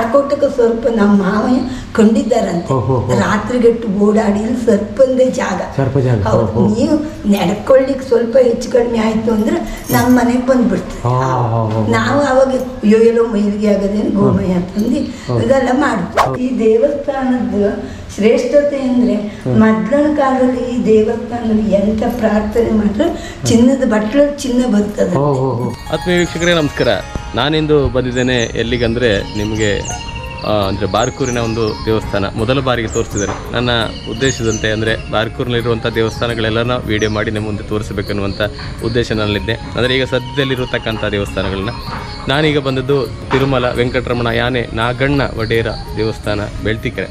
ಕಾರ್ಕೋಟಕ ಸ್ವಲ್ಪ ನಮ್ಮ ಮಾವಯ್ಯ ಕಂಡಿದ್ದಾರಂತೆ. ರಾತ್ರಿಗೆಟ್ಟು ಓಡಾಡಿ ಸರ್ಪಂದೇ ಜಾಗ. ಹೌದು, ನೀವು ನಡ್ಕೊಳ್ಳಿಕ್ಕೆ ಸ್ವಲ್ಪ ಹೆಚ್ಚು ಕಡಿಮೆ ಆಯ್ತು ಅಂದ್ರೆ ನಮ್ಮ ಮನೆಗೆ ಬಂದ್ಬಿಡ್ತದೆ. ನಾವು ಅವಾಗ ಎಲ್ಲೋ ಮೈಲಿಗೆ ಆಗದೇನು ಗೋಮಯ ಅಂತಂದು ಇದೆಲ್ಲ ಮಾಡ್ತೀವಿ. ಈ ದೇವಸ್ಥಾನದ ಶ್ರೇಷ್ಠತೆ ಅಂದರೆ ಮೊದಲಿನ ಕಾಲದಲ್ಲಿ ಈ ದೇವಸ್ಥಾನದಲ್ಲಿ ಎಂಥ ಪ್ರಾರ್ಥನೆ ಮಾಡಿದ್ರೆ ಚಿನ್ನದ ಬಟ್ಲು ಚಿನ್ನ ಬರ್ತದೆ. ಆತ್ಮೀಯ ವೀಕ್ಷಕರೇ ನಮಸ್ಕಾರ. ನಾನಿಂದು ಬಂದಿದ್ದೇನೆ ಎಲ್ಲಿಗಂದರೆ ನಿಮಗೆ ಅಂದರೆ ಬಾರ್ಕೂರಿನ ಒಂದು ದೇವಸ್ಥಾನ ಮೊದಲ ಬಾರಿಗೆ ತೋರಿಸಿದ್ದೇನೆ. ನನ್ನ ಉದ್ದೇಶದಂತೆ ಅಂದರೆ ಬಾರ್ಕೂರಿನಲ್ಲಿರುವಂಥ ದೇವಸ್ಥಾನಗಳೆಲ್ಲನ ವೀಡಿಯೋ ಮಾಡಿ ನಿಮ್ಮ ಮುಂದೆ ತೋರಿಸಬೇಕನ್ನುವಂಥ ಉದ್ದೇಶ ನನ್ನಲ್ಲಿದ್ದೆ. ಅಂದರೆ ಈಗ ಸದ್ಯದಲ್ಲಿರತಕ್ಕಂಥ ದೇವಸ್ಥಾನಗಳನ್ನ ನಾನೀಗ ಬಂದದ್ದು ತಿರುಮಲ ವೆಂಕಟರಮಣ ಯಾನೆ ನಾಗಣ್ಣ ಒಡೆಯರ ದೇವಸ್ಥಾನ ಬೆಳ್ತಿಕೆರೆ,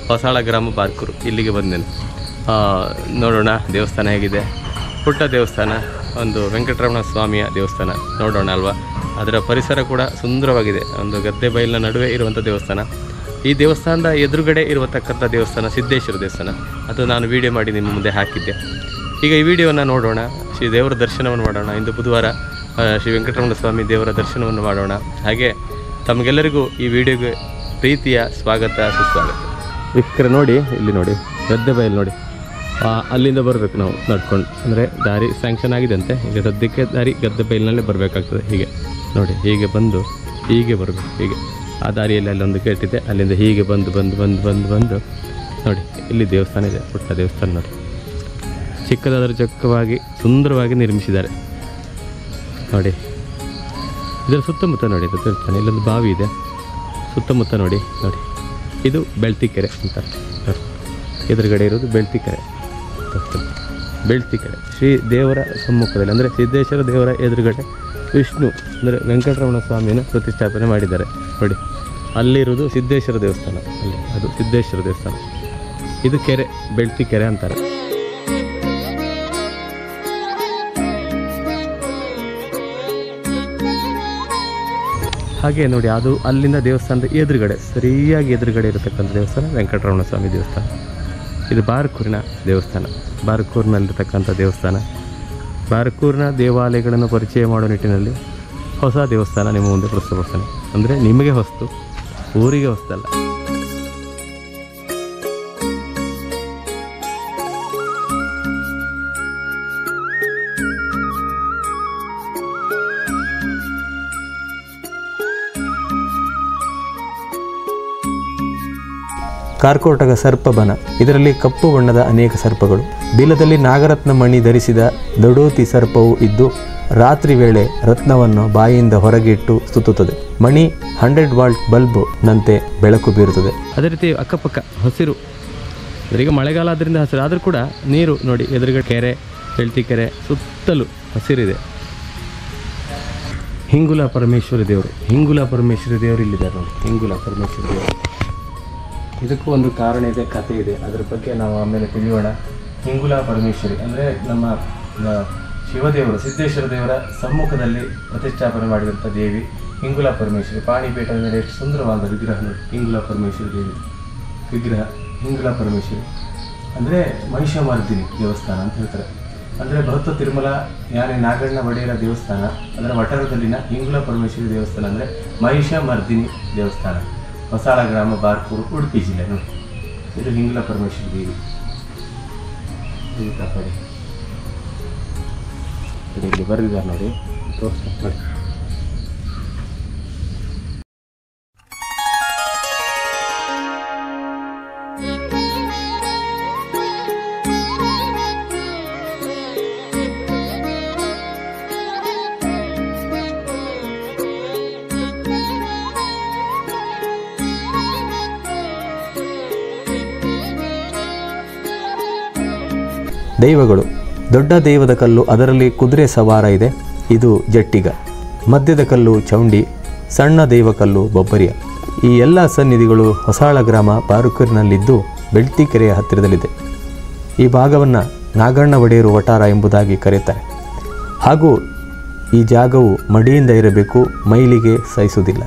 ಹೊಸಾಳ ಗ್ರಾಮ, ಬಾರ್ಕೂರು. ಇಲ್ಲಿಗೆ ಬಂದೇನೆ. ನೋಡೋಣ ದೇವಸ್ಥಾನ ಹೇಗಿದೆ. ಪುಟ್ಟ ದೇವಸ್ಥಾನ, ಒಂದು ವೆಂಕಟರಮಣ ಸ್ವಾಮಿಯ ದೇವಸ್ಥಾನ ನೋಡೋಣ ಅಲ್ವಾ. ಅದರ ಪರಿಸರ ಕೂಡ ಸುಂದರವಾಗಿದೆ. ಒಂದು ಗದ್ದೆ ಬಯಲಿನ ನಡುವೆ ಇರುವಂಥ ದೇವಸ್ಥಾನ. ಈ ದೇವಸ್ಥಾನದ ಎದುರುಗಡೆ ಇರತಕ್ಕಂಥ ದೇವಸ್ಥಾನ ಸಿದ್ದೇಶ್ವರ ದೇವಸ್ಥಾನ. ಅದು ನಾನು ವಿಡಿಯೋ ಮಾಡಿ ನಿಮ್ಮ ಮುಂದೆ ಹಾಕಿದ್ದೆ. ಈಗ ಈ ವಿಡಿಯೋವನ್ನು ನೋಡೋಣ. ಶ್ರೀ ದೇವರ ದರ್ಶನವನ್ನು ಮಾಡೋಣ. ಇಂದು ಬುಧವಾರ ಶ್ರೀ ವೆಂಕಟರಮಣ ಸ್ವಾಮಿ ದೇವರ ದರ್ಶನವನ್ನು ಮಾಡೋಣ. ಹಾಗೆ ತಮಗೆಲ್ಲರಿಗೂ ಈ ವಿಡಿಯೋಗೆ ಪ್ರೀತಿಯ ಸ್ವಾಗತ, ಸುಸ್ವಾಗತ. ವೀಕ್ಷಕರೇ ನೋಡಿ, ಇಲ್ಲಿ ನೋಡಿ ಗದ್ದೆ ಬಯಲು ನೋಡಿ. ಅಲ್ಲಿಂದ ಬರಬೇಕು ನಾವು ನಡ್ಕೊಂಡು. ಅಂದರೆ ದಾರಿ ಸ್ಯಾಂಕ್ಷನ್ ಆಗಿದೆ ಅಂತೆ. ಈಗ ಸದ್ಯಕ್ಕೆ ದಾರಿ ಗದ್ದೆ ಬಯಲಿನಲ್ಲೇ ಬರಬೇಕಾಗ್ತದೆ. ಹೀಗೆ ನೋಡಿ, ಹೀಗೆ ಬಂದು ಹೀಗೆ ಬರಬೇಕು. ಹೀಗೆ ಆ ದಾರಿಯಲ್ಲಿ ಅಲ್ಲೊಂದು ಗೇಟ್ ಇದೆ, ಅಲ್ಲಿಂದ ಹೀಗೆ ಬಂದು ಬಂದು ಬಂದು ಬಂದು ಬಂದು ನೋಡಿ ಇಲ್ಲಿ ದೇವಸ್ಥಾನ ಇದೆ. ಪುಟ್ಟ ದೇವಸ್ಥಾನ ನೋಡಿ, ಚಿಕ್ಕದಾದರೂ ಚೊಕ್ಕವಾಗಿ ಸುಂದರವಾಗಿ ನಿರ್ಮಿಸಿದ್ದಾರೆ ನೋಡಿ. ಇದರ ಸುತ್ತಮುತ್ತ ನೋಡಿ ಇದು ದೇವಸ್ಥಾನ. ಇಲ್ಲೊಂದು ಬಾವಿ ಇದೆ ಸುತ್ತಮುತ್ತ ನೋಡಿ. ನೋಡಿ ಇದು ಬೆಳ್ತಿಕೆರೆ ಅಂತ ನೋಡಿ. ಎದುರುಗಡೆ ಇರೋದು ಬೆಳ್ತಿಕೆರೆ. ಬೆಳ್ತಿಕೆರೆ ಶ್ರೀ ದೇವರ ಸಮ್ಮುಖದಲ್ಲಿ, ಅಂದರೆ ಸಿದ್ದೇಶ್ವರ ದೇವರ ಎದುರುಗಡೆ ವಿಷ್ಣು ಅಂದರೆ ವೆಂಕಟರಮಣ ಸ್ವಾಮಿಯನ್ನು ಪ್ರತಿಷ್ಠಾಪನೆ ಮಾಡಿದ್ದಾರೆ ನೋಡಿ. ಅಲ್ಲಿರುವುದು ಸಿದ್ದೇಶ್ವರ ದೇವಸ್ಥಾನ, ಅಲ್ಲಿ ಅದು ಸಿದ್ದೇಶ್ವರ ದೇವಸ್ಥಾನ. ಇದು ಕೆರೆ, ಬೆಳ್ತಿಕೆರೆ ಅಂತಾರೆ. ಹಾಗೆ ನೋಡಿ, ಅದು ಅಲ್ಲಿಂದ ದೇವಸ್ಥಾನದ ಎದುರುಗಡೆ, ಸರಿಯಾಗಿ ಎದುರುಗಡೆ ಇರತಕ್ಕಂಥ ದೇವಸ್ಥಾನ ವೆಂಕಟರಮಣ ಸ್ವಾಮಿ ದೇವಸ್ಥಾನ. ಇದು ಬಾರ್ಕೂರಿನ ದೇವಸ್ಥಾನ, ಬಾರ್ಕೂರಿನಲ್ಲಿರ್ತಕ್ಕಂಥ ದೇವಸ್ಥಾನ. ಬಾರ್ಕೂರಿನ ದೇವಾಲಯಗಳನ್ನು ಪರಿಚಯ ಮಾಡೋ ನಿಟ್ಟಿನಲ್ಲಿ ಹೊಸ ದೇವಸ್ಥಾನ ನಿಮ್ಮ ಮುಂದೆ ಪ್ರಸ್ತುತಪಡಿಸ್ತಾನೆ. ಅಂದರೆ ನಿಮಗೆ ಹೊಸ್ತು, ಊರಿಗೆ ಹೊಸ್ತಲ್ಲ. ಕಾರ್ಕೋಟಕ ಸರ್ಪಬನ. ಇದರಲ್ಲಿ ಕಪ್ಪು ಬಣ್ಣದ ಅನೇಕ ಸರ್ಪಗಳು. ಬಿಲದಲ್ಲಿ ನಾಗರತ್ನ ಮಣಿ ಧರಿಸಿದ ದಡೋತಿ ಸರ್ಪವು ಇದ್ದು ರಾತ್ರಿ ವೇಳೆ ರತ್ನವನ್ನು ಬಾಯಿಯಿಂದ ಹೊರಗಿಟ್ಟು ಸುತ್ತುತ್ತದೆ. ಮಣಿ 100 ವಾಲ್ಟ್ ಬಲ್ಬ್ ನಂತೆ ಬೆಳಕು ಬೀರುತ್ತದೆ. ಅದೇ ರೀತಿ ಅಕ್ಕಪಕ್ಕ ಹಸಿರು. ಈಗ ಮಳೆಗಾಲ ಆದ್ದರಿಂದ ಹಸಿರು, ಆದರೂ ಕೂಡ ನೀರು ನೋಡಿ. ಎದುರುಗಡೆ ಕೆರೆ, ಬೆಳ್ತಿಕೆರೆ, ಸುತ್ತಲೂ ಹಸಿರಿದೆ. ಹಿಂಗುಲ ಪರಮೇಶ್ವರಿ ದೇವರು, ಹಿಂಗುಲ ಪರಮೇಶ್ವರಿ ದೇವರು ಇಲ್ಲಿದ್ದಾರೆ ನೋಡಿ. ಹಿಂಗುಲ ಪರಮೇಶ್ವರಿ ದೇವರು, ಇದಕ್ಕೂ ಒಂದು ಕಾರಣ ಇದೆ, ಕಥೆ ಇದೆ. ಅದರ ಬಗ್ಗೆ ನಾವು ಆಮೇಲೆ ತಿಳಿಯೋಣ. ಹಿಂಗುಲ ಪರಮೇಶ್ವರಿ ಅಂದರೆ ನಮ್ಮ ಶಿವದೇವರು, ಸಿದ್ದೇಶ್ವರ ದೇವರ ಸಮ್ಮುಖದಲ್ಲಿ ಪ್ರತಿಷ್ಠಾಪನೆ ಮಾಡಿದಂಥ ದೇವಿ ಹಿಂಗುಲ ಪರಮೇಶ್ವರಿ. ಪಾಣಿಪೇಟದ ಮೇಲೆ ಎಷ್ಟು ಸುಂದರವಾದ ವಿಗ್ರಹ ನೋಡಿ. ಹಿಂಗುಲ ಪರಮೇಶ್ವರಿ ದೇವಿ ವಿಗ್ರಹ. ಹಿಂಗುಲ ಪರಮೇಶ್ವರಿ ಅಂದರೆ ಮಹಿಷಮರ್ದಿನಿ ದೇವಸ್ಥಾನ ಅಂತ ಹೇಳ್ತಾರೆ. ಅಂದರೆ ಬೃಹತ್ ತಿರುಮಲ ಯಾನೆ ನಾಗಣ್ಣ ಒಡೆಯರ ದೇವಸ್ಥಾನ, ಅದರ ವಠಾರದಲ್ಲಿನ ಹಿಂಗುಲ ಪರಮೇಶ್ವರಿ ದೇವಸ್ಥಾನ ಅಂದರೆ ಮಹಿಷಮರ್ದಿನಿ ದೇವಸ್ಥಾನ. ಹೊಸಾಳ ಗ್ರಾಮ, ಬಾರ್ಕೂರು, ಉಡುಪಿ ಜಿಲ್ಲೆ ನೋಡಿ. ಇದು ಹಿಂಗುಲ ಪರಮೇಶ್ವರಿ ದೇವಿ. ಕಾಪಾಡಿ ಇಲ್ಲಿ ಬರೆದಿದ್ದಾರೆ ನೋಡಿ, ತೋರಿಸ್ತಾರೆ ನೋಡಿ. ದೈವಗಳು. ದೊಡ್ಡ ದೈವದ ಕಲ್ಲು, ಅದರಲ್ಲಿ ಕುದುರೆ ಸವಾರ ಇದೆ. ಇದು ಜಟ್ಟಿಗ. ಮಧ್ಯದ ಕಲ್ಲು ಚೌಂಡಿ, ಸಣ್ಣ ದೈವಕಲ್ಲು ಬೊಬ್ಬರಿಯ. ಈ ಎಲ್ಲ ಸನ್ನಿಧಿಗಳು ಹೊಸಾಳ ಗ್ರಾಮ, ಬಾರ್ಕೂರಿನಲ್ಲಿದ್ದು ಬೆಳ್ತಿಕೆರೆಯ ಹತ್ತಿರದಲ್ಲಿದೆ. ಈ ಭಾಗವನ್ನು ನಾಗಣ್ಣ ಒಡೆಯರು ವಠಾರ ಎಂಬುದಾಗಿ ಕರೆಯುತ್ತಾರೆ. ಹಾಗೂ ಈ ಜಾಗವು ಮಡಿಯಿಂದ ಇರಬೇಕು, ಮೈಲಿಗೆ ಸಹಿಸುವುದಿಲ್ಲ.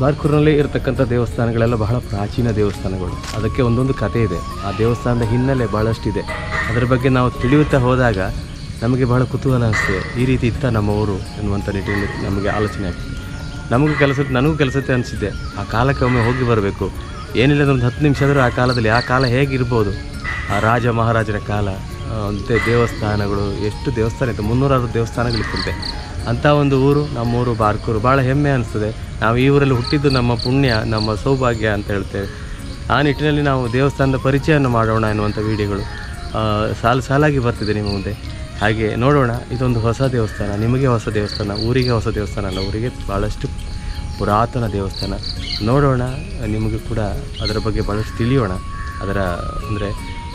ಬಾರ್ಕೂರಿನಲ್ಲಿ ಇರತಕ್ಕಂಥ ದೇವಸ್ಥಾನಗಳೆಲ್ಲ ಬಹಳ ಪ್ರಾಚೀನ ದೇವಸ್ಥಾನಗಳು. ಅದಕ್ಕೆ ಒಂದೊಂದು ಕಥೆ ಇದೆ. ಆ ದೇವಸ್ಥಾನದ ಹಿನ್ನೆಲೆ ಭಾಳಷ್ಟಿದೆ. ಅದರ ಬಗ್ಗೆ ನಾವು ತಿಳಿಯುತ್ತಾ ಹೋದಾಗ ನಮಗೆ ಬಹಳ ಕುತೂಹಲ ಅನಿಸ್ತದೆ. ಈ ರೀತಿ ಇತ್ತ ನಮ್ಮ ಊರು ಎನ್ನುವಂಥ ನಿಟ್ಟಿನಲ್ಲಿ ನಮಗೆ ಆಲೋಚನೆ ಆಗ್ತದೆ. ನನಗೂ ಕೆಲಸತ್ತೆ ಅನಿಸಿದ್ದೆ, ಆ ಕಾಲಕ್ಕೆ ಒಮ್ಮೆ ಹೋಗಿ ಬರಬೇಕು. ಏನಿಲ್ಲ ಒಂದು 10 ನಿಮಿಷ ಆದರೂ ಆ ಕಾಲದಲ್ಲಿ ಆ ಕಾಲ ಹೇಗಿರ್ಬೋದು, ಆ ರಾಜ ಮಹಾರಾಜರ ಕಾಲ. ಮತ್ತು ದೇವಸ್ಥಾನಗಳು ಎಷ್ಟು ದೇವಸ್ಥಾನ ಇತ್ತು, 360 ದೇವಸ್ಥಾನಗಳಿತ್ತಂತೆ. ಅಂಥ ಒಂದು ಊರು ನಮ್ಮೂರು ಬಾರ್ಕೂರು. ಭಾಳ ಹೆಮ್ಮೆ ಅನಿಸ್ತದೆ. ನಾವು ಈ ಊರಲ್ಲಿ ಹುಟ್ಟಿದ್ದು ನಮ್ಮ ಪುಣ್ಯ, ನಮ್ಮ ಸೌಭಾಗ್ಯ ಅಂತ ಹೇಳ್ತೇವೆ. ಆ ನಿಟ್ಟಿನಲ್ಲಿ ನಾವು ದೇವಸ್ಥಾನದ ಪರಿಚಯವನ್ನು ಮಾಡೋಣ ಎನ್ನುವಂಥ ವಿಡಿಯೋಗಳು ಸಾಲಾಗಿ ಬರ್ತಿದೆ ನಿಮ್ಮ ಮುಂದೆ. ಹಾಗೆ ನೋಡೋಣ. ಇದೊಂದು ಹೊಸ ದೇವಸ್ಥಾನ, ನಿಮಗೆ ಹೊಸ ದೇವಸ್ಥಾನ, ಊರಿಗೆ ಹೊಸ ದೇವಸ್ಥಾನ ಅಲ್ಲ, ಊರಿಗೆ ಭಾಳಷ್ಟು ಪುರಾತನ ದೇವಸ್ಥಾನ. ನೋಡೋಣ, ನಿಮಗೆ ಕೂಡ ಅದರ ಬಗ್ಗೆ ಭಾಳಷ್ಟು ತಿಳಿಯೋಣ. ಅದರ ಅಂದರೆ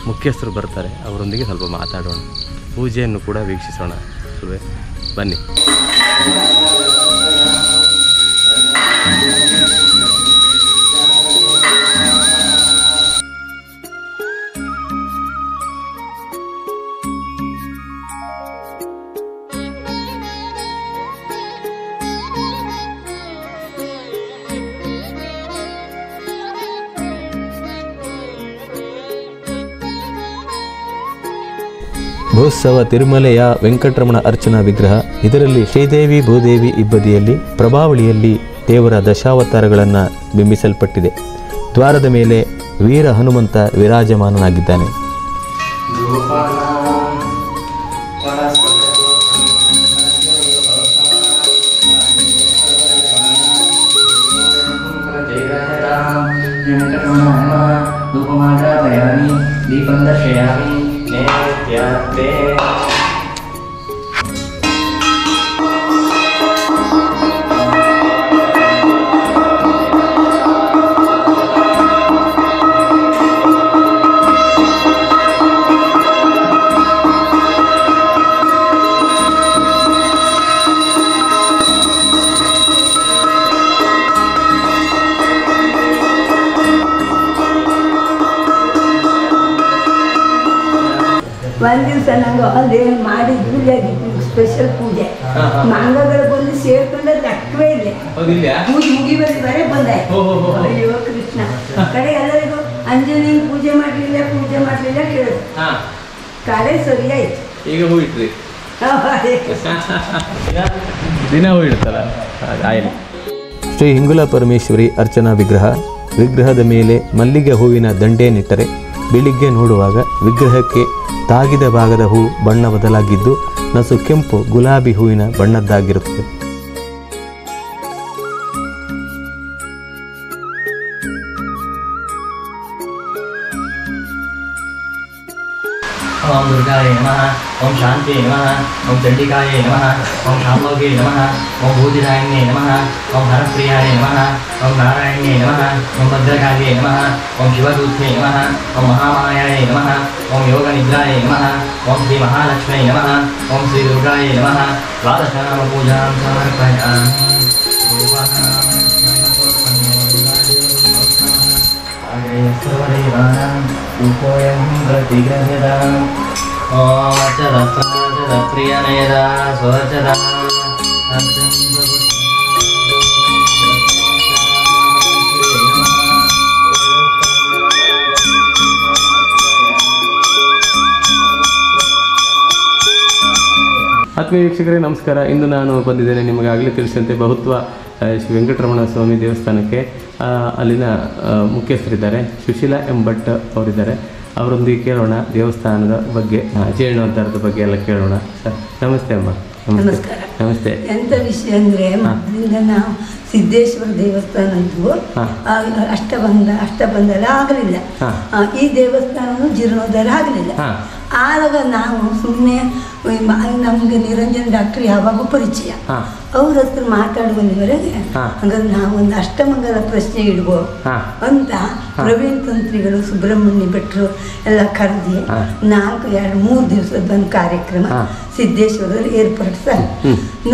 ಮುಖ್ಯಸ್ಥರು ಬರ್ತಾರೆ, ಅವರೊಂದಿಗೆ ಸ್ವಲ್ಪ ಮಾತಾಡೋಣ, ಪೂಜೆಯನ್ನು ಕೂಡ ವೀಕ್ಷಿಸೋಣ. ಬನ್ನಿ. ಭೂತ್ಸವ ತಿರುಮಲೆಯ ವೆಂಕಟರಮಣ ಅರ್ಚನಾ ವಿಗ್ರಹ. ಇದರಲ್ಲಿ ಶ್ರೀದೇವಿ ಭೂದೇವಿ ಇಬ್ಬದಿಯಲ್ಲಿ ಪ್ರಭಾವಳಿಯಲ್ಲಿ ದೇವರ ದಶಾವತಾರಗಳನ್ನು ಬಿಂಬಿಸಲ್ಪಟ್ಟಿದೆ. ದ್ವಾರದ ಮೇಲೆ ವೀರ ಹನುಮಂತ ವಿರಾಜಮಾನನಾಗಿದ್ದಾನೆ. ಒಂದು ದಿವಸ ನಂಗೆ ಅದೇ ಮಾಡಿದ್ದು ಸ್ಪೆಷಲ್ ಪೂಜೆ ಮಂಗಗಳ ಬಂದು ಸೇರ್ಕೊಂಡ್ರೆ ತಕ್ಕವೇ ಇಲ್ಲ. ಪೂಜೆ ಮುಗಿಬಾರೆ ಬಂದಾಯ್ತು. ಅಯ್ಯೋ ಕೃಷ್ಣ ಕಡೆ ಎಲ್ಲರಿಗೂ ಅಂಜನೇಯ ಪೂಜೆ ಮಾಡಲಿಲ್ಲ ಕೇಳಿದ್ರು. ಕಡೆ ಸರಿ ಆಯ್ತು. ಈಗ ಹೂ ಇಟ್ರಿ ದಿನ ಹೂ ಇಡ್ತಲ್ಲ. ಶ್ರೀ ಹಿಂಗುಲ ಪರಮೇಶ್ವರಿ ಅರ್ಚನಾ ವಿಗ್ರಹ. ವಿಗ್ರಹದ ಮೇಲೆ ಮಲ್ಲಿಗೆ ಹೂವಿನ ದಂಡೆ ನೆಟ್ಟರೆ ಬೆಳಿಗ್ಗೆ ನೋಡುವಾಗ ವಿಗ್ರಹಕ್ಕೆ ತಾಗಿದ ಭಾಗದ ಹೂ ಬಣ್ಣ ಬದಲಾಗಿದ್ದು ನಸು ಕೆಂಪು ಗುಲಾಬಿ ಹೂವಿನ ಬಣ್ಣದ್ದಾಗಿರುತ್ತದೆ. ओम दुर्गाय नमः, ओम शांति नमः, ओम चंडिकाय नमः, ओम शांभवे नमः, ओम भूतिरायणे नमः, ओम हरप्रियाय नमः, ओम नारायणे नमः, ओम भद्रकाले नमः, ओम शिवदूते नमः, ओम महामायाय नमः, ओम योगनिद्राय नमः, ओम श्री महालक्ष्मी नमः, ओम श्री दुर्गाय नमः. द्वादशनाम पूजां समर्पयामि. सर्वदेवानां उपोयं प्रतिगृह्यताम्. ओम प्रियनेदा स्वचदा ಆತ್ಮೀಯ ವೀಕ್ಷಕರೇ ನಮಸ್ಕಾರ. ಇಂದು ನಾನು ಬಂದಿದ್ದೇನೆ ನಿಮಗಾಗಲೇ ತಿಳಿಸಿದಂತೆ ಬಹುತ್ವ ಶ್ರೀ ವೆಂಕಟರಮಣ ಸ್ವಾಮಿ ದೇವಸ್ಥಾನಕ್ಕೆ. ಅಲ್ಲಿನ ಮುಖ್ಯಸ್ಥರಿದ್ದಾರೆ, ಸುಶೀಲಾ ಎಂ ಭಟ್ ಅವರಿದ್ದಾರೆ. ಅವರೊಂದಿಗೆ ಕೇಳೋಣ ದೇವಸ್ಥಾನದ ಬಗ್ಗೆ, ಜೀರ್ಣೋದ್ಧಾರದ ಬಗ್ಗೆ ಎಲ್ಲ ಕೇಳೋಣ. ಸರ್ ನಮಸ್ತೆ ಅಮ್ಮ. ನಮಸ್ಕಾರ. ನಮಸ್ತೆ. ಎಂತ ವಿಷಯ ಅಂದರೆ ಮೊದಲಿಂದ ನಾವು ಸಿದ್ದೇಶ್ವರ ದೇವಸ್ಥಾನದ್ದು ಅಷ್ಟಬಂಧನ ಆಗಲಿಲ್ಲ. ಈ ದೇವಸ್ಥಾನವೂ ಜೀರ್ಣೋದ್ಧಾರ ಆಗಲಿಲ್ಲ. ಆಗ ನಾವು ಸುಮ್ಮನೆ ನಮಗೆ ನಿರಂಜನ್ ಡಾಕ್ಟರ್ ಯಾವಾಗೂ ಪರಿಚಯ, ಅವ್ರ ಹತ್ರ ಮಾತಾಡುವಲ್ಲಿವರೆಗೆ ಹಾಗಾದ್ರೆ ನಾವು ಒಂದು ಅಷ್ಟಮಂಗಲ ಪ್ರಶ್ನೆ ಇಡ್ಬೋದು ಅಂತ ಪ್ರವೀಣ್ ತಂತ್ರಿಗಳು, ಸುಬ್ರಹ್ಮಣ್ಯ ಭಟ್ರು ಎಲ್ಲ ಕರೆದಿ 3 ದಿವಸದ ಒಂದು ಕಾರ್ಯಕ್ರಮ ಸಿದ್ದೇಶ್ವರದಲ್ಲಿ ಏರ್ಪಡಿಸ್ತಾರೆ.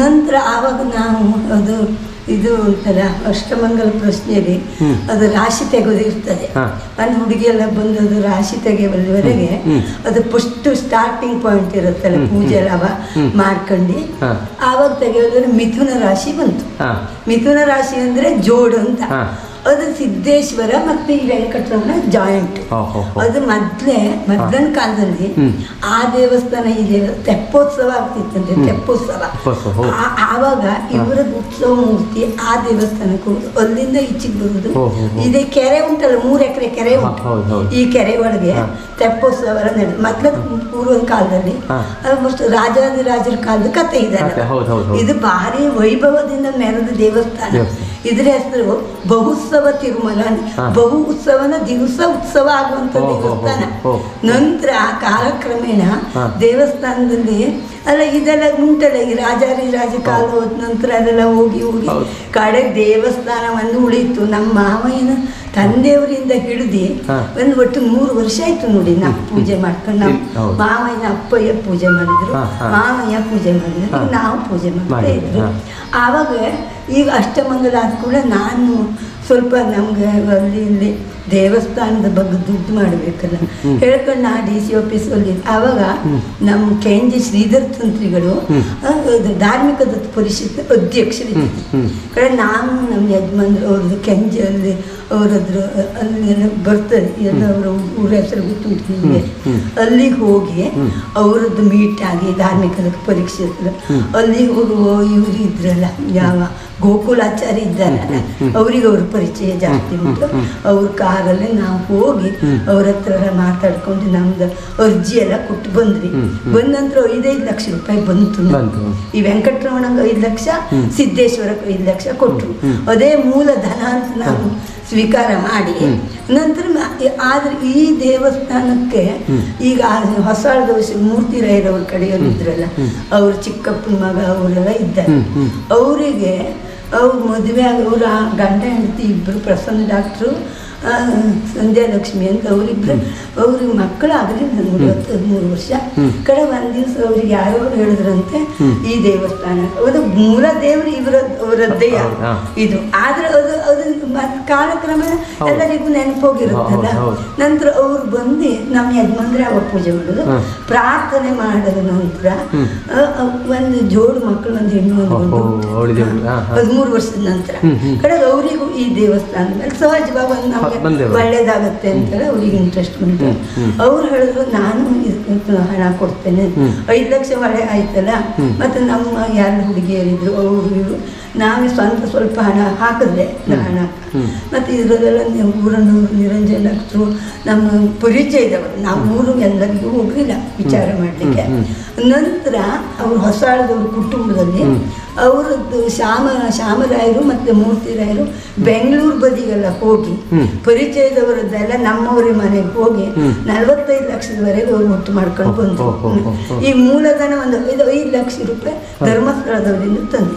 ನಂತರ ಆವಾಗ ನಾವು ಅದು ಇದು ಒಂಥರ ಅಷ್ಟಮಂಗಲ ಪ್ರಶ್ನೆಯಲ್ಲಿ ಅದು ರಾಶಿ ತೆಗೆದಿರ್ತದೆ. ಒಂದು ಹುಡುಗಿ ಎಲ್ಲ ಬಂದು ಅದು ರಾಶಿ ತೆಗೆಯವರೆಗೆ ಅದು ಫಸ್ಟ್ ಸ್ಟಾರ್ಟಿಂಗ್ ಪಾಯಿಂಟ್ ಇರುತ್ತಲ್ಲ ಪೂಜೆ ಎಲ್ಲ ಮಾಡ್ಕೊಂಡು ಆವಾಗ ತೆಗೆಯೋದ್ರೆ ಮಿಥುನ ರಾಶಿ ಬಂತು. ಮಿಥುನ ರಾಶಿ ಅಂದ್ರೆ ಜೋಡು ಅಂತ. ಅದು ಸಿದ್ದೇಶ್ವರ ಮತ್ತೆ ಈ ವೆಂಕಟರಮಣ ಜಾಯಿಂಟ್. ಅದು ಮೊದಲಿನ ಕಾಲದಲ್ಲಿ ಆ ದೇವಸ್ಥಾನ ಈ ತೆಪ್ಪೋತ್ಸವ ಆಗ್ತಿತ್ತಂದ್ರೆ ತೆಪ್ಪೋತ್ಸವ. ಆವಾಗ ಇವರ ಉತ್ಸವ ಮೂರ್ತಿ ಆ ದೇವಸ್ಥಾನಕ್ಕೆ ಹೋಗುದು, ಅಲ್ಲಿಂದ ಈಚೆಗೆ ಬರುದು. ಇದೇ ಕೆರೆ ಉಂಟಲ್ಲ, 3 ಎಕರೆ ಕೆರೆ ಉಂಟು. ಈ ಕೆರೆ ಒಳಗೆ ತೆಪ್ಪೋತ್ಸವ ನಡೆದು ಮೊದಲ ಪೂರ್ವದ ಕಾಲದಲ್ಲಿ ರಾಜಾದಿರಾಜರ ಕಾಲದ ಕಥೆ ಇದೆ. ಇದು ಭಾರಿ ವೈಭವದಿಂದ ಮೆರೆದ ದೇವಸ್ಥಾನ. ಇದ್ರ ಹೆಸರು ಬಹುತ್ಸವ ತಿರುಮಲ. ಬಹು ಉತ್ಸವನ ದಿವಸ ಉತ್ಸವ ಆಗುವಂತ ದೇವಸ್ಥಾನ. ನಂತರ ಕಾಲಕ್ರಮೇಣ ದೇವಸ್ಥಾನದಲ್ಲಿ ಅಲ್ಲ ಇದೆಲ್ಲ ಉಂಟಲ್ಲ, ಈ ರಾಜ ಕಾಲ ಹೋದ ನಂತರ ಅದೆಲ್ಲ ಹೋಗಿ ಕಡೆ ದೇವಸ್ಥಾನವನ್ನು ಉಳಿತು. ನಮ್ಮ ಮಾವಯ್ಯನ ತಂದೆಯವರಿಂದ ಹಿಡಿದು ಒಂದು ಒಟ್ಟು 3 ವರ್ಷ ಆಯ್ತು ನೋಡಿ ನಾವು ಪೂಜೆ ಮಾಡ್ಕೊಂಡು. ನಾವು ಮಾವಯ್ಯನ ಅಪ್ಪಯ್ಯ ಪೂಜೆ ಮಾಡಿದ್ರು, ಮಾವಯ್ಯ ಪೂಜೆ ಮಾಡಿದ್ರು, ನಾವು ಪೂಜೆ ಮಾಡ್ತಾ ಇದ್ರು. ಆವಾಗ ಈಗ ಅಷ್ಟಮಂಗಲ ಆದ ಕೂಡ ನಾನು ಸ್ವಲ್ಪ ನಮ್ಗೆ ಅಲ್ಲಿ ದೇವಸ್ಥಾನದ ಬಗ್ಗೆ ದುಡ್ಡು ಮಾಡಬೇಕಲ್ಲ ಹೇಳ್ಕೊಂಡು ನಾ DC ಆಫೀಸಲ್ಲಿ ಆವಾಗ ನಮ್ಮ KNG ಶ್ರೀಧರ್ ತಂತ್ರಿಗಳು ಧಾರ್ಮಿಕ ದತ್ತ ಪರಿಷತ್ ಅಧ್ಯಕ್ಷರಿದ್ದರು. ಕಡೆ ನಾನು ನಮ್ಮ ಯಜಮಾನ್ರು ಅವ್ರದ್ದು KNG ಅಲ್ಲಿ ಅವರದ್ರ ಅಲ್ಲಿ ಬರ್ತದೆ ಎಲ್ಲ ಅವರ ಊರ ಹೆಸರು ಗೊತ್ತುಂಟು ನಿಮಗೆ. ಅಲ್ಲಿಗೆ ಹೋಗಿ ಅವರದ್ದು ಮೀಟ್ ಆಗಿ ಧಾರ್ಮಿಕ ಪರೀಕ್ಷೆ ಅಲ್ಲಿಗೆ ಹೋಗುವ ಇವರು ಇದ್ರಲ್ಲ ಯಾವ ಗೋಕುಲಾಚಾರ್ಯ ಇದ್ದಾರೆ, ಅವ್ರಿಗೆ ಅವ್ರ ಪರಿಚಯ ಜಾಸ್ತಿ ಉಂಟು. ಅವ್ರ ಕಾರಲ್ಲಿ ನಾವು ಹೋಗಿ ಅವ್ರ ಹತ್ರ ಮಾತಾಡ್ಕೊಂಡು ನಮ್ದು ಅರ್ಜಿ ಎಲ್ಲ ಕೊಟ್ಟು ಬಂದ್ವಿ. ಬಂದ ನಂತರ 5 ಲಕ್ಷ ರೂಪಾಯಿ ಬಂತು. ಈ ವೆಂಕಟರಮಣಂಗೆ 5 ಲಕ್ಷ, ಸಿದ್ದೇಶ್ವರಕ್ಕೆ 5 ಲಕ್ಷ ಕೊಟ್ಟರು. ಅದೇ ಮೂಲ ಧನ ಅಂತ ನಾವು ಸ್ವೀಕಾರ ಮಾಡಿ ನಂತರ ಆದ್ರೆ ಈ ದೇವಸ್ಥಾನಕ್ಕೆ ಈಗ ಹೊಸಾಳದ ಮೂರ್ತಿರಾಯರವ್ರ ಕಡೆಯವರು ಇದ್ರಲ್ಲ, ಅವ್ರ ಚಿಕ್ಕಪ್ಪನ ಮಗ ಅವರೆಲ್ಲ ಇದ್ದಾರೆ. ಅವರಿಗೆ ಅವ್ರು ಮದುವೆ ಆಗಿ ಅವ್ರ ಗಂಡ ಹೆಂಡತಿ ಇಬ್ಬರು, ಪ್ರಸನ್ನ ಡಾಕ್ಟ್ರು, ಸಂಧ್ಯಾ ಲಕ್ಷ್ಮಿ ಅಂತ ಅವರಿಬ್ರು. ಅವ್ರಿಗೆ ಮಕ್ಕಳು ಆಗಲಿಲ್ಲ, 23 ವರ್ಷ. ಕಡೆ ಒಂದ್ ದಿವಸ ಅವ್ರಿಗೆ ಯಾರೋ ಹೇಳಿದ್ರಂತೆ ಈ ದೇವಸ್ಥಾನ ಅದು ಮೂಲ ದೇವರು ಅವರದ್ದೇ ಇದು. ಆದ್ರೆ ಅದು ಕಾಲಕ್ರಮೇಣ ಎಲ್ಲರಿಗೂ ನೆನಪೋಗಿರುತ್ತಲ್ಲ. ನಂತರ ಅವ್ರು ಬಂದು ನಮ್ಮ ಯಜಮಾನ್ರೆ ಅವಾಗ ಪೂಜೆ ಮಾಡೋದು, ಪ್ರಾರ್ಥನೆ ಮಾಡಿದ ನಂತರ ಒಂದು ಜೋಡು ಮಕ್ಕಳು, ಒಂದು ಹೆಣ್ಣು ಒಂದು 13 ವರ್ಷದ ನಂತರ ಕಡೆ ಅವರಿಗೂ ಈ ದೇವಸ್ಥಾನದ ಮೇಲೆ ಸಹಜವಾಗಿ ಒಂದು ನಮ್ಗೆ ಒಳ್ಳೇದಾಗತ್ತೆ ಅಂತ ಅವ್ರಿಗೆ ಇಂಟ್ರೆಸ್ಟ್ ಬಂತು. ಅವ್ರು ಹೇಳಿದ್ರು ನಾನು ಹಣ ಕೊಡ್ತೇನೆ, 5 ಲಕ್ಷ ಒಳ್ಳೆ ಆಯ್ತಲ್ಲ. ಮತ್ತೆ ನಮ್ಮ 2 ಹುಡುಗಿಯರಿದ್ರು, ಅವರು ನಾವೇ ಸ್ವಂತ ಸ್ವಲ್ಪ ಹಣ ಹಾಕಿದ್ರೆ ಹಣ. ಮತ್ತೆ ಇದರಲ್ಲೆಲ್ಲ ಊರನ್ನವರು ನಿರಂಜನರು ನಮ್ಮ ಪರಿಚಯ ಇದ್ದವರು, ನಾವು ಊರು ಎಲ್ಲರಿಗೂ ಹೋಗಲಿಲ್ಲ ವಿಚಾರ ಮಾಡಲಿಕ್ಕೆ. ನಂತರ ಅವ್ರು ಹೊಸಾಳದವ್ರ ಕುಟುಂಬದಲ್ಲಿ ಅವರದ್ದು ಶ್ಯಾಮರಾಯರು ಮತ್ತೆ ಮೂರ್ತಿರಾಯರು ಬೆಂಗಳೂರು ಬದಿಗೆಲ್ಲ ಹೋಗಿ ಪರಿಚಯದವರದ್ದೆಲ್ಲ ನಮ್ಮವ್ರ ಮನೆಗೆ ಹೋಗಿ 45 ಲಕ್ಷದವರೆಗೆ ಅವ್ರು ಒಟ್ಟು ಮಾಡ್ಕೊಂಡು ಬಂದ್ರು. ಈ ಮೂಲಧನ ಒಂದು 5 ಲಕ್ಷ ರೂಪಾಯಿ ಧರ್ಮಸ್ಥಳದವರಿಂದ ತಂದು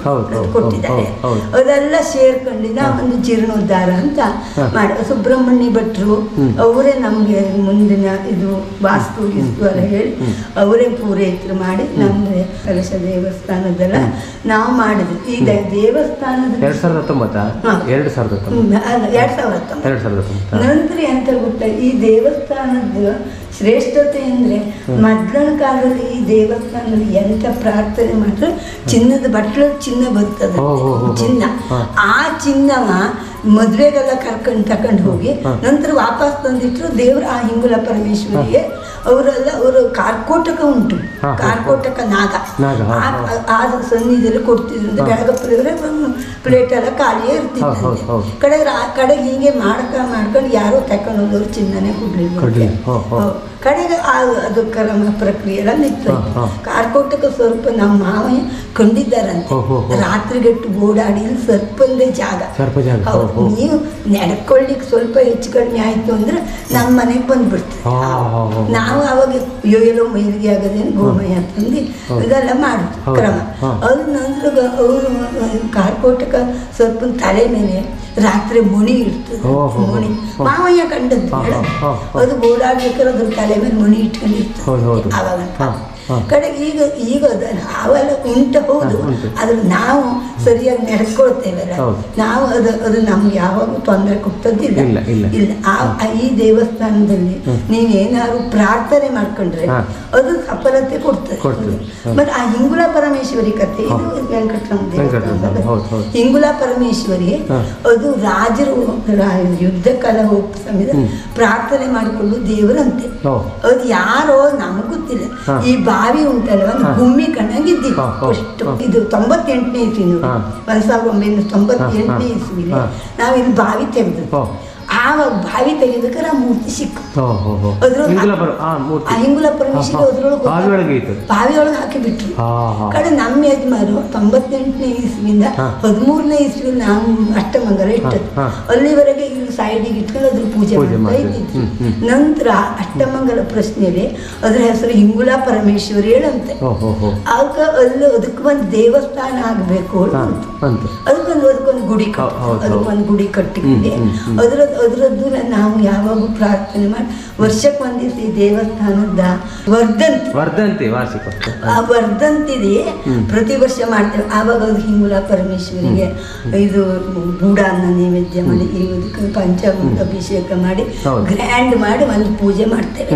ಕೊಟ್ಟಿದ್ದಾರೆ. ಅದೆಲ್ಲ ಸೇರ್ಕೊಂಡಿದ್ದ ಒಂದು ಜೀರ್ಣೋದ್ಧಾರ ಅಂತ ಮಾಡಿ ಸುಬ್ರಹ್ಮಣ್ಯ ಭಟ್ರು ಅವರೇ ನಮ್ಗೆ ಮುಂದಿನ ಇದು ವಾಸ್ತು ಗಿಸ್ತು ಎಲ್ಲ ಹೇಳಿ ಅವರೇ ಪೂರೈತರು ಮಾಡಿ ನಮ್ಗೆ ಕಲಶ ದೇವಸ್ಥಾನದೆಲ್ಲ ನಾವು ಮಾಡಿದ್ವಿ. ಈ ದೇವಸ್ಥಾನದ 2019 ನಂತರ ಎಂತ ಗೊತ್ತಾ, ಈ ದೇವಸ್ಥಾನದ ಶ್ರೇಷ್ಠತೆ ಅಂದ್ರೆ ಮೊದಲ ಕಾಲದಲ್ಲಿ ಈ ದೇವಸ್ಥಾನದಲ್ಲಿ ಎಂತ ಪ್ರಾರ್ಥನೆ ಮಾಡಿದ್ರೆ ಚಿನ್ನದ ಬಟ್ಲು ಚಿನ್ನ ಬರ್ತದೆ, ಚಿನ್ನ. ಆ ಚಿನ್ನವ ಮದ್ವೆಗೆಲ್ಲ ತಕೊಂಡು ಹೋಗಿ ನಂತರ ವಾಪಸ್ ತಂದಿಟ್ರು ದೇವ್ರ ಆ ಹಿಂಗುಲ ಪರಮೇಶ್ವರಿಗೆ. ಅವರೆಲ್ಲ ಅವರು ಕಾರ್ಕೋಟಕ ಉಂಟು, ಕಾರ್ಕೋಟಕ ನಾಗ ಆ ಸನ್ನಿಧಿಯಲ್ಲಿ ಕೊಡ್ತಿದ್ರು. ಬೆಳಗಪ್ಪದವರೇ ಪ್ಲೇಟ್ ಎಲ್ಲ ಖಾಲಿಯೇ ಇರ್ತಿತ್ತು. ಕಡೆಗೆ ಹೀಗೆ ಮಾಡ್ಕೊಂಡು ಯಾರೋ ತಕೊಂಡು ಹೋದವ್ರು ಚಿನ್ನನೇ ಕೊಡ್ಲಿಲ್ಲ. ಕಡೆಗೆ ಅದು ಕರ್ಮ ಪ್ರಕ್ರಿಯೆ ಎಲ್ಲ ನಿಂತು ಕಾರ್ಕೋಟಕ ಸ್ವಲ್ಪ ನಮ್ಮ ಮಾವಯ್ಯ ಕಂಡಿದ್ದಾರಂತೆ. ರಾತ್ರಿಗೆಟ್ಟು ಓಡಾಡಿ ಸರ್ಪಂದೇ ಜಾಗ. ನೀವು ನಡ್ಕೊಳ್ಳಿಕ್ಕೆ ಸ್ವಲ್ಪ ಹೆಚ್ಚು ಕಡಿಮೆ ಆಯ್ತು ಅಂದ್ರೆ ನಮ್ಮ ಮನೆಗೆ ಬಂದ್ಬಿಡ್ತೀವಿ. ನಾವು ಅವಾಗ ಎಲ್ಲೋ ಮೈಲಿಗೆ ಆಗದೇನು ಗೋಮಯ ಅಂತಂದು ಇದೆಲ್ಲ ಮಾಡುದು ಕ್ರಮ. ಅವ್ರ ನಂತರ ಅವರು ಕಾರ್ಕೋಟಕ ಸ್ವಲ್ಪ ತಲೆ ಮೇಲೆ ರಾತ್ರಿ ಮುಣಿ ಇರ್ತದೆ. ಮುಣಿ ಮಾವಯ್ಯ ಕಂಡದ್ದು ಅದು ಓಡಾಡ್ಬೇಕಾದ್ರೆ ಅದ್ರ ತಲೆ ಮೇಲೆ ಮುಣಿ ಇಟ್ಕೊಂಡಿರ್ತದೆ. ಅವಾಗ ಕಡೆಗೆ ಈಗ ಅವೆಲ್ಲ ಹೌದು, ಆದ್ರೆ ನಾವು ಸರಿಯಾಗಿ ನಡ್ಕೊಳ್ತೇವಲ್ಲ, ನಾವು ಅದು ನಮ್ಗೆ ಯಾವಾಗ ತೊಂದರೆ ಕೊಡ್ತದಿಲ್ಲ. ಇಲ್ಲ ಈ ದೇವಸ್ಥಾನದಲ್ಲಿ ನೀವೇನಾದ್ರು ಪ್ರಾರ್ಥನೆ ಮಾಡ್ಕೊಂಡ್ರೆ ಅದು ಸಫಲತೆ ಕೊಡ್ತದೆ. ಮತ್ತೆ ಆ ಹಿಂಗುಳ ಪರಮೇಶ್ವರಿ ಕಥೆ, ಇದು ವೆಂಕಟರಾಮ ದೇವಸ್ಥಾನ. ಹಿಂಗುಳ ಪರಮೇಶ್ವರಿ ಅದು ರಾಜರು ಯುದ್ಧ ಕಾಲ ಹೋಗೋ ಸಮಯದ ಪ್ರಾರ್ಥನೆ ಮಾಡಿಕೊಂಡು ದೇವರಂತೆ. ಅದು ಯಾರೋ ನಮಗ್ ಗೊತ್ತಿಲ್ಲ. ಈ ಬಾವಿ ಉಂಟಲ್ಲ, ಒಂದು ಭೂಮಿ ಕಣ್ಣಾಗಿದ್ದೀವಿ ಅಷ್ಟು. ಇದು 98ನೇ ಇಸ್ವಿ, 1998ನೇ ಇಸ್ವಿಲಿ ನಾವು ಇಲ್ಲಿ ಬಾವಿ ತೆಗೆದು, ಆವಾಗ ಬಾವಿ ತೆಗೆದಕ್ಕೆ ಮೂರ್ತಿ ಸಿಕ್ಕು. ಹಿಂಗುಲ ಪರಮೇಶ್ವರಿ ಅದ್ರೊಳಗೆ ಬಾವಿಯೊಳಗೆ ಹಾಕಿ ಬಿಟ್ರು. ಕಡೆ ನಮ್ಮ ಯಜಮಾರು 98ನೇ ಇಸ್ವಿಯಿಂದ 13ನೇ ಇಸ್ವಿಯಲ್ಲಿ ನಾವು ಅಷ್ಟಮಂಗಲ ಇಟ್ಟದ್ದು. ಅಲ್ಲಿವರೆಗೆ ಇಲ್ಲಿ ಸೈಡಿಗೆ ಇಟ್ಕೊಂಡು ಅದ್ರ ಪೂಜೆ ಮಾಡ್ತಾ ಇದ್ದಿದ್ದು. ನಂತರ ಅಷ್ಟಮಂಗಲ ಪ್ರಶ್ನೆಯಲ್ಲಿ ಅದ್ರ ಹೆಸರು ಹಿಂಗುಲ ಪರಮೇಶ್ವರಿ ಹೇಳಂತೆ. ಆಗ ಅದಕ್ಕೆ ಒಂದು ದೇವಸ್ಥಾನ ಆಗಬೇಕು ಅಂತ ಅದಕ್ಕೊಂದು ಗುಡಿ ಕಟ್ಟಿದ್ದೆ. ಅದರದ್ದು ನಾವು ಯಾವಾಗ ಪ್ರಾರ್ಥನೆ ಮಾಡಿ ವರ್ಷಕ್ಕೆ ಒಂದ್ ದಿವಸ ಈ ದೇವಸ್ಥಾನದ ವರ್ಧಂತಿ ವರ್ಧಂತಿದೆ, ಪ್ರತಿ ವರ್ಷ ಮಾಡ್ತೇವೆ. ಆವಾಗ ಅದು ಹಿಂಗುಲ ಪರಮೇಶ್ವರಿಗೆ ಇದು ಗೂಡಾನ್ನ ನೈವೇದ್ಯ ಮಾಡಿ ಇದಕ್ಕೆ ಪಂಚಾಮೃತ ಅಭಿಷೇಕ ಮಾಡಿ ಗ್ರ್ಯಾಂಡ್ ಮಾಡಿ ಒಂದು ಪೂಜೆ ಮಾಡ್ತೇವೆ.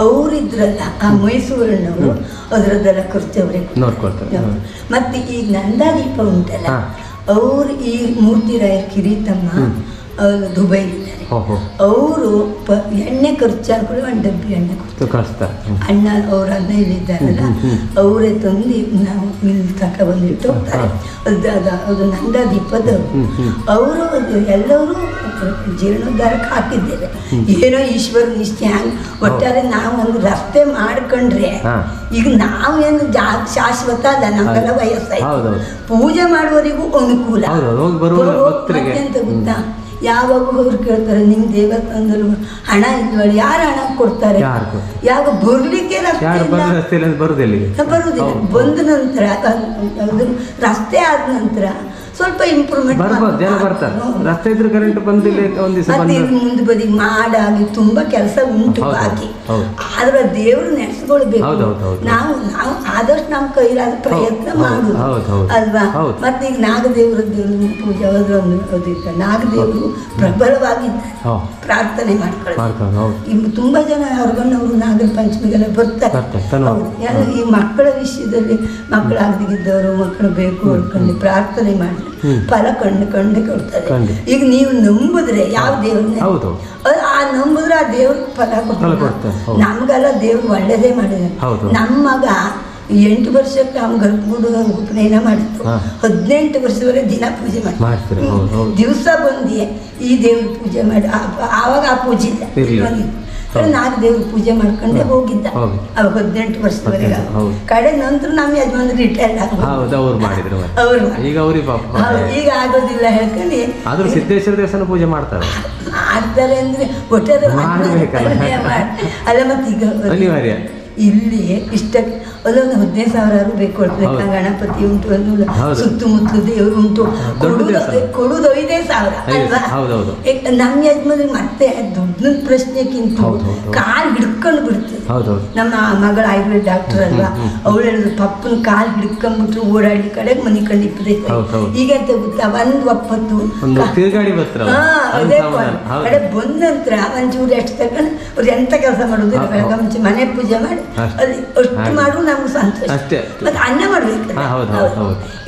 ಅವರಿದ್ರಲ್ಲ ಆ ಮೈಸೂರಿನವರು ಅದರದ್ದೆಲ್ಲ ಖರ್ಚು ಅವರಿಗೆ ನೋಡ್ಕೊಳ್ತಾರೆ. ಮತ್ತೆ ಈಗ ನಂದಾದೀಪ ಉಂಟಲ್ಲ, ಅವ್ರು ಈ ಮೂರ್ತಿರಾಯ ಕಿರೀಟಮ್ಮ ದುಬೈಲಿದ್ದಾರೆ. ಅವರು ಎಣ್ಣೆ ಖರ್ಚಾಗ್ಬಿಟ್ಟು ಒಂದು ಡಬ್ಬಿ ಎಣ್ಣೆ ಕೊಡ್ತಾರೆ. ಅಣ್ಣ ಅವ್ರ ಅಣ್ಣ ಇಲ್ಲಿದ್ದಾರಲ್ಲ, ಅವರೇ ತಂದು ನಾವು ಇಲ್ಲಿ ತಕ ಬಂದಿಟ್ಟು ಹೋಗ್ತಾರೆ. ಅದು ನಂದಾದೀಪದವರು. ಅವರು ಎಲ್ಲರೂ ಜೀರ್ಣೋದ್ಧಾರಕ್ಕೆ ಹಾಕಿದ್ದೇವೆ. ಏನೋ ಈಶ್ವರ ನಿಶ್ಚಯ. ಒಟ್ಟಾರೆ ನಾವು ಒಂದು ರಸ್ತೆ ಮಾಡ್ಕೊಂಡ್ರೆ ಈಗ ನಾವೇನು ಶಾಶ್ವತ ಅಲ್ಲ, ನಮ್ಗೆಲ್ಲ ವಯಸ್ಸಾಯ್ತು. ಪೂಜೆ ಮಾಡುವವರಿಗೂ ಅನುಕೂಲ. ಅಂತ ಗೊತ್ತಾ, ಯಾವಾಗ ಅವ್ರು ಕೇಳ್ತಾರೆ ನಿಮ್ಮ ದೇವಸ್ಥಾನದಲ್ಲಿ ಹಣ ಇಲ್ವಳಿ, ಯಾರು ಹಣ ಕೊಡ್ತಾರೆ? ಯಾವಾಗ ಬರ್ಲಿಕ್ಕೆ ಬರುದಿಲ್ಲ. ಬಂದ ನಂತರ ರಸ್ತೆ ಆದ ನಂತರ ಸ್ವಲ್ಪ ಇಂಪ್ರೂವ್ಮೆಂಟ್ ಮುಂದೆ ಬದಿ ಮಾಡಾಗಿ ತುಂಬಾ ಕೆಲಸ ಉಂಟು ಬಾಕಿ. ಆದ್ರೆ ದೇವರು ನೆನೆಸ್ಕೊಳ್ಬೇಕು. ನಾವು ಆದಷ್ಟು ನಮ್ಮ ಕೈಲಾದ ಪ್ರಯತ್ನ ಮಾಡುದು ಅಲ್ವಾ. ಮತ್ತೆ ಈಗ ನಾಗದೇವರದ್ದು ಪೂಜೆ ಅದಿದ್ದ ನಾಗದೇವರು ಪ್ರಬಲವಾಗಿದ್ದಾರೆ, ಪ್ರಾರ್ಥನೆ ಮಾಡ್ಕೊಳ್ಳೋದು. ತುಂಬಾ ಜನ ಹೊರಗಣ್ಣವರು ನಾಗರ ಪಂಚಮಿಗೆಲ್ಲ ಬರ್ತಾರೆ. ಈ ಮಕ್ಕಳ ವಿಷಯದಲ್ಲಿ ಮಕ್ಕಳಾಗದಿದ್ದವರು ಮಕ್ಕಳು ಬೇಕು ಅನ್ಕೊಂಡು ಪ್ರಾರ್ಥನೆ ಮಾಡಿ ಫಲ ಕಂಡು ಕೊಡ್ತಾರೆ. ಈಗ ನೀವು ನಂಬುದ್ರೆ ಯಾವ ದೇವ್ರನ್ನ ಆ ನಂಬುದ್ರೆ ಆ ದೇವ್ರ ಫಲ ಕೊಡ್ತಾರೆ. ನಮ್ಗೆಲ್ಲ ದೇವ್ರು ಒಳ್ಳೇದೇ ಮಾಡಿದ್ದಾರೆ. ನಮ್ಮ ಮಗ 8 ವರ್ಷಕ್ಕೆ ಅವ್ನು ಗರ್ಭಗುಡು ಉಪನಯನ ಮಾಡಿತ್ತು. 18 ವರ್ಷದವರೆಗೆ ದಿನ ಪೂಜೆ ಮಾಡ್ತಾರೆ. ದಿವಸ ಬಂದು ಈ ದೇವ್ರ ಪೂಜೆ ಮಾಡಿ ಆವಾಗ ಆ ಪೂಜೆ ಇಲ್ಲ. ನಾಲ್ಕು ದೇವ್ರ ಪೂಜೆ ಮಾಡ್ಕೊಂಡೆ ಹೋಗಿದ್ದ ಅವಾಗ 18 ವರ್ಷದವರೆಗೆ. ಕಡೆ ನಂತರ ನಮ್ಮ ಯಜಮಾನ್ರು ರಿಟೈರ್ಡ್ ಈಗ ಆಗೋದಿಲ್ಲ ಹೇಳ್ಕೊಂಡು ಸಿದ್ದೇಶ್ವರ ದೇವಸ್ಥಾನ ಪೂಜೆ ಮಾಡ್ತಾರೆ ಅಂದ್ರೆ ಒಟ್ಟಾರೆ ಅಲ್ಲ. ಮತ್ತೆ ಈಗ ಅನಿವಾರ್ಯ ಇಲ್ಲಿ ಇಷ್ಟ ಅದೊಂದು 15,000 ಬೇಕು. ಗಣಪತಿ ಉಂಟು, ಒಂದು ಸುತ್ತಮುತ್ತಲು ದೇವರು ಉಂಟು, ಕೊಡುದು 5,000 ಅಲ್ವಾ. ನಮ್ಮ ಯಜಮಾನ್ರಿಗೆ ಮತ್ತೆ ದುಡ್ಡಿನ ಪ್ರಶ್ನೆಕ್ಕಿಂತ ಕಾಲ್ ಹಿಡ್ಕೊಂಡು ಬಿಡ್ತದೆ. ನಮ್ಮ ಮಗಳ ಆಯುರ್ವೇದ ಡಾಕ್ಟರ್ ಅಲ್ವಾ, ಅವಳು ಹೇಳಿದ್ರು ಪಪ್ಪನ ಕಾಲ್ ಹಿಡ್ಕೊಂಡ್ಬಿಟ್ರು ಓಡಾಡಿ ಕಡೆಗೆ ಮನೆ ಕಂಡಿಪ್ಪದೆ. ಈಗ ಅಂತ ಗೊತ್ತಾ, ಒಂದು ಒಪ್ಪತ್ತು ಕಡೆ ಬಂದ ನಂತರ ಒಂಚೂರು ಎಷ್ಟು ತಗೊಂಡು ಅವ್ರು ಎಂತ ಕೆಲಸ ಮಾಡೋದಿಲ್ಲ. ಬೆಳಗ್ಗೆ ಮುಂಚೆ ಮನೆ ಪೂಜೆ ಮಾಡಿ ಅಲ್ಲಿ ಅಷ್ಟು ಮಾಡು ನಮ್ಗೆ ಸಂತೋಷ. ಮತ್ತೆ ಅನ್ನ ಮಾಡ್ಬೇಕು.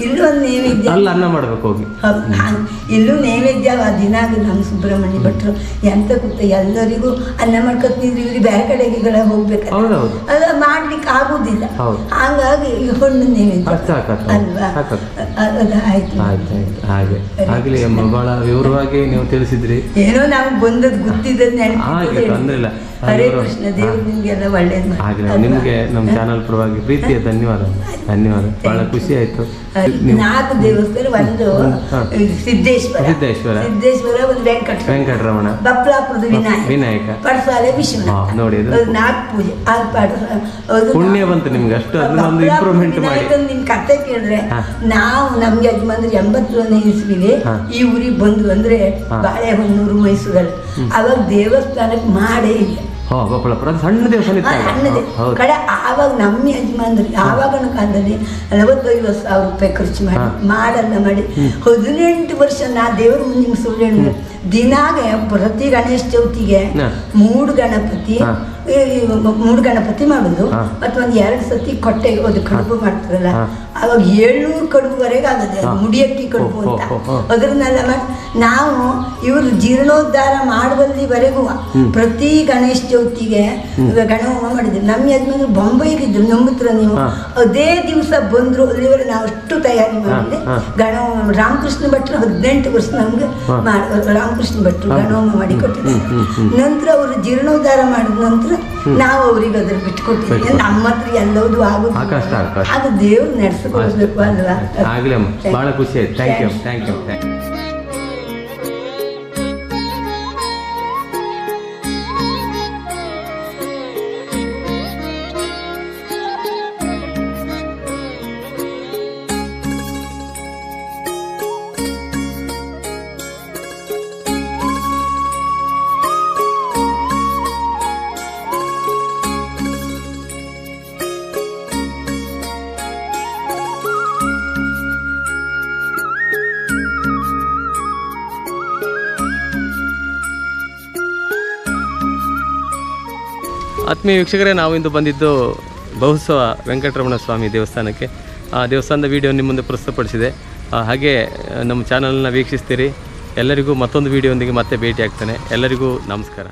ಇಲ್ಲೂ ಒಂದು ನೈವೇದ್ಯ ಅನ್ನ ಮಾಡ್ಬೇಕು. ಇಲ್ಲೂ ನೈವೇದ್ಯ ದಿನಾಗ ನಮ್ಮ ಸುಬ್ರಹ್ಮಣ್ಯ ಭಟ್ರು ಎಂತ ಗೊತ್ತ, ಎಲ್ಲರಿಗೂ ಅನ್ನ ಮಾಡ್ಕೊತಿದ್ರು. ಇವ್ರಿಗೆ ಬೇರೆ ಕಡೆಗೆ ಹೋಗ್ಬೇಕು, ಅದ ಮಾಡ್ಲಿಕ್ಕೆ ಆಗುದಿಲ್ಲ. ಹಾಗಾಗಿ ಹೊಣ್ಣು ನೈವೇದ್ಯ ಅಲ್ವಾ. ಆಯ್ತು ಹಾಗೆ ಆಗಲಿ. ಬಹಳ ವಿವರವಾಗಿ ನೀವು ತಿಳಿಸಿದ್ರಿ. ಏನೋ ನಮ್ಗೆ ಬಂದದ್ದು ಗೊತ್ತಿದ್ದದ್ ನೆನಪಿಲ್ಲ. ಹರೇ ಕೃಷ್ಣ. ದೇವ್ರು ನಿಮ್ಗೆಲ್ಲ ಒಳ್ಳೇದು ಮಾಡಿ. ನಿಮ್ಗೆ ನಮ್ಮ ಚಾನಲ್ ಪರವಾಗಿ ಪ್ರೀತಿಯ ಧನ್ಯವಾದ. ಬಹಳ ಖುಷಿ ಆಯ್ತು. 4 ದೇವಸ್ಥಾನ, ಒಂದು ಸಿದ್ದೇಶ್ವರ, ಒಂದು ವೆಂಕಟರಮಣ, ಬಪ್ಲಾಪುರದ ವಿನಾಯಕ, ಪಡ್ಸಾಲೆ ವಿಶ್ವನಾಥ. ನೋಡಿ 4 ಪೂಜೆ ಪುಣ್ಯ ಬಂತು ನಿಮ್ಗೆ. ಅಷ್ಟು ಇಂಪ್ರೂವ್ಮೆಂಟ್ ಮಾಡಿ ನಿಮ್ ಕತೆ ಕೇಳಿದ್ರೆ ನಾವು ನಮ್ಗೆ ಯಜಮಾನ್ರು 81ನೇ ಇಸ್ವಿಗೆ ಈ ಊರಿಗೆ ಬಂದು ಅಂದ್ರೆ ಬಾಳೆಹೊನ್ನೂರು ಮೈಸೂರಲ್ಲಿ. ಅವಾಗ ದೇವಸ್ಥಾನಕ್ಕೆ ಮಾಡೇ ಇಲ್ಲ. ಬಪ್ಪಳಾಪುರ ಅದು ಸಣ್ಣ ದೇವಸ್ಥಾನ ಇತ್ತು ಆಗ. ಸಣ್ಣದೆ ಹೌದು. ಕಡೆ ಆವಾಗ ನಮ್ಮ ಯಜಮಾನ್ರಿಗೆ ಆವಾಗಿನ ಕಾಲದಲ್ಲಿ 40-50 ರೂಪಾಯಿ ಖರ್ಚು ಮಾಡಲ್ಲ ಮಾಡಿ 18 ವರ್ಷ ನಾ ದೇವ್ರ ಮುಂದಿನ ಸುಳ್ಳು ಹೇಳಿದ್ರೆ ದಿನಾಗ ಪ್ರತಿ ಗಣೇಶ ಚೌತಿಗೆ 3 ಗಣಪತಿ ಮಾಡೋದು ಮತ್ತು ಒಂದು 2 ಸತಿ ಕೊಟ್ಟೆಗೆ ಒಂದು ಕಡುಬು ಮಾಡ್ತಾರಲ್ಲ ಅವಾಗ 700 ಕಡುಬುವರೆಗೆ ಆಗದೆ ಮುಡಿಯಕ್ಕಿ ಕಡುಬು ಅಂತ ಅದನ್ನೆಲ್ಲ ಮಾಡಿ ನಾವು ಇವರು ಜೀರ್ಣೋದ್ಧಾರ ಮಾಡುವಲ್ಲಿವರೆಗೂ ಪ್ರತಿ ಗಣೇಶ ಚೌತಿಗೆ ಗಣಹೋಮ ಮಾಡಿದ್ರು. ನಮ್ಮ ಯಜಮಾನರು ಬೊಂಬೈಲಿದ್ರು, ನಂಬುತ್ರ ನೀವು, ಅದೇ ದಿವಸ ಬಂದ್ರು. ಅಲ್ಲಿವರೆಗೆ ನಾವು ಅಷ್ಟು ತಯಾರಿ ಮಾಡಿದ್ದೆ ಗಣಹೋಮ. ರಾಮಕೃಷ್ಣ ಭಟ್ರು 18 ವರ್ಷ ನಮ್ಗೆ ರಾಮಕೃಷ್ಣ ಭಟ್ರು ಗಣಹೋಮ ಮಾಡಿ ಕೊಟ್ಟಿದ್ದಾರೆ. ನಂತರ ಅವರು ಜೀರ್ಣೋದ್ಧಾರ ಮಾಡಿದ ನಂತರ ನಾವು ಅವ್ರಿಗೆ ಅದ್ರ ಬಿಟ್ಕೊಟ್ಟಿದ್ವಿ. ನಮ್ಮ ಹತ್ರ ಎಲ್ಲವೂ ಆಗುದು ಅದು ದೇವ್ರು ನಡೆಸಿಕೊಳ್ಬೇಕು ಅಲ್ವಾ. ಬಹಳ ಖುಷಿ ಆಯ್ತು. Thank you. ಆತ್ಮೀಯ ವೀಕ್ಷಕರೇ, ನಾವು ಇಂದು ಬಂದಿದ್ದು ಬಹುತ್ಸವ ವೆಂಕಟರಮಣ ಸ್ವಾಮಿ ದೇವಸ್ಥಾನಕ್ಕೆ. ಆ ದೇವಸ್ಥಾನದ ವಿಡಿಯೋ ನಿಮ್ಮ ಮುಂದೆ ಪ್ರಸ್ತುತಪಡಿಸಿದೆ. ಹಾಗೆ ನಮ್ಮ ಚಾನಲ್ನ ವೀಕ್ಷಿಸ್ತೀರಿ. ಎಲ್ಲರಿಗೂ ಮತ್ತೊಂದು ವಿಡಿಯೋದೊಂದಿಗೆ ಮತ್ತೆ ಭೇಟಿ ಆಗ್ತಾನೆ. ಎಲ್ಲರಿಗೂ ನಮಸ್ಕಾರ.